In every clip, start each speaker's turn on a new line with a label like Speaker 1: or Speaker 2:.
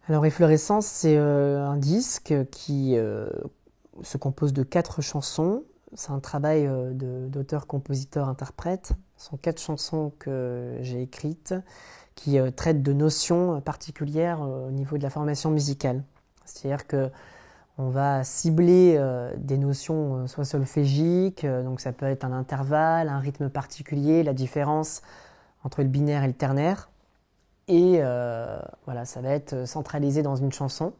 Speaker 1: Alors Efflorescence, c'est un disque qui se compose de 4 chansons. C'est un travail d'auteur, compositeur, interprète. Ce sont 4 chansons que j'ai écrites qui traitent de notions particulières au niveau de la formation musicale. C'est-à-dire que on va cibler des notions soit solfégiques, donc ça peut être un intervalle, un rythme particulier, la différence entre le binaire et le ternaire. Et voilà, ça va être centralisé dans une chanson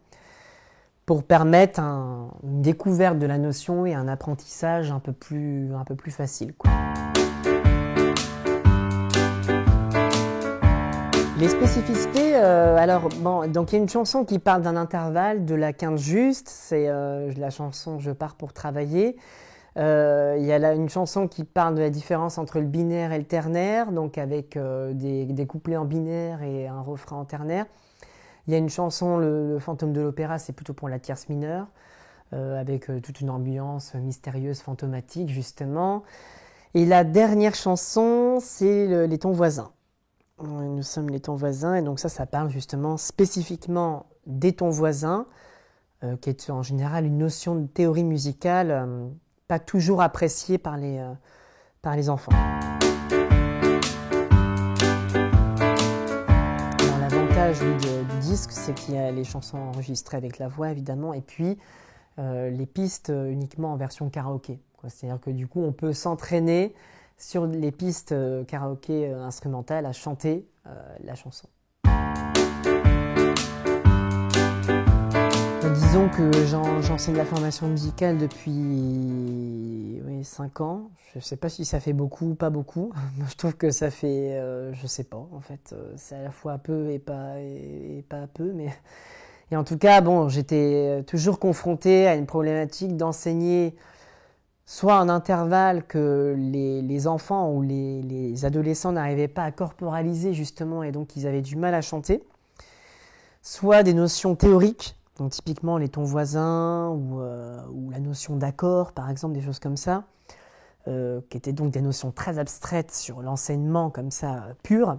Speaker 1: pour permettre une découverte de la notion et un apprentissage un peu plus facile, quoi. Les spécificités, alors bon, donc il y a une chanson qui parle d'un intervalle, de la quinte juste, c'est la chanson Je pars pour travailler. Il y a là une chanson qui parle de la différence entre le binaire et le ternaire, donc avec des couplets en binaire et un refrain en ternaire. Il y a une chanson, le Fantôme de l'Opéra, c'est plutôt pour la tierce mineure, avec toute une ambiance mystérieuse, fantomatique, justement. Et la dernière chanson, c'est Les tons voisins. Nous sommes les tons voisins, et donc ça parle justement spécifiquement des tons voisins, qui est en général une notion de théorie musicale pas toujours appréciée par les enfants. Alors, l'avantage du disque, c'est qu'il y a les chansons enregistrées avec la voix, évidemment, et puis les pistes uniquement en version karaoké. C'est-à-dire que du coup, on peut s'entraîner sur les pistes karaoké instrumentales à chanter la chanson. Disons que j'enseigne la formation musicale depuis 5 ans. Je ne sais pas si ça fait beaucoup ou pas beaucoup. Je trouve que ça fait, je ne sais pas, en fait. C'est à la fois peu et pas peu. Mais... Et en tout cas, bon, j'étais toujours confrontée à une problématique d'enseigner soit un intervalle que les enfants ou les adolescents n'arrivaient pas à corporaliser justement et donc ils avaient du mal à chanter, soit des notions théoriques, donc typiquement les tons voisins ou la notion d'accord par exemple, des choses comme ça, qui étaient donc des notions très abstraites sur l'enseignement comme ça pur.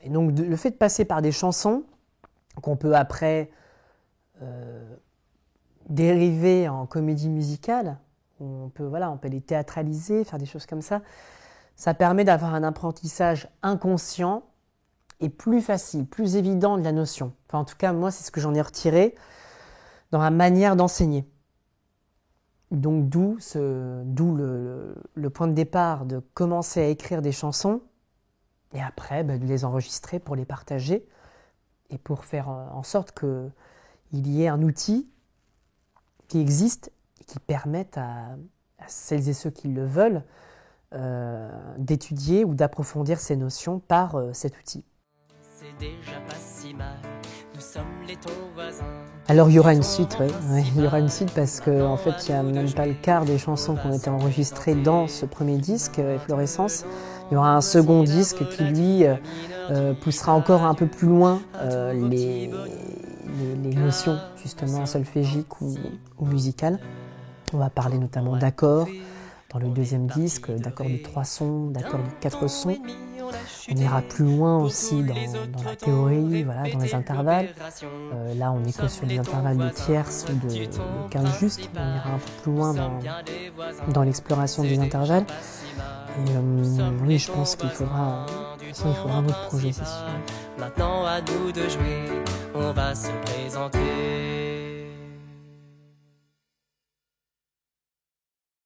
Speaker 1: Et donc le fait de passer par des chansons qu'on peut après dériver en comédie musicale, on peut les théâtraliser, faire des choses comme ça. Ça permet d'avoir un apprentissage inconscient et plus facile, plus évident de la notion. Enfin, en tout cas, moi, c'est ce que j'en ai retiré dans la manière d'enseigner. Donc, d'où le point de départ de commencer à écrire des chansons et après de les enregistrer pour les partager et pour faire en sorte qu'il y ait un outil qui existe qui permettent à celles et ceux qui le veulent d'étudier ou d'approfondir ces notions par cet outil. C'est déjà pas si mal, nous sommes les tons voisins. Alors il y aura une suite, oui. Il y aura une suite parce qu'en fait il n'y a même pas le quart des chansons qui ont été enregistrées dans ce premier disque, Efflorescence. Il y aura un second disque qui lui poussera encore un peu plus loin les notions justement solfégiques ou musicales. On va parler notamment d'accords dans le deuxième disque, d'accords de 3 sons, d'accords de 4 sons. On ira plus loin aussi dans la théorie, voilà, dans les intervalles. Là, on n'est que sur les intervalles de tierces ou de quinte juste. On ira un peu plus loin dans l'exploration des intervalles. Et oui, je pense qu'il faudra un autre projet, c'est sûr. Maintenant, à nous de jouer, on va se présenter.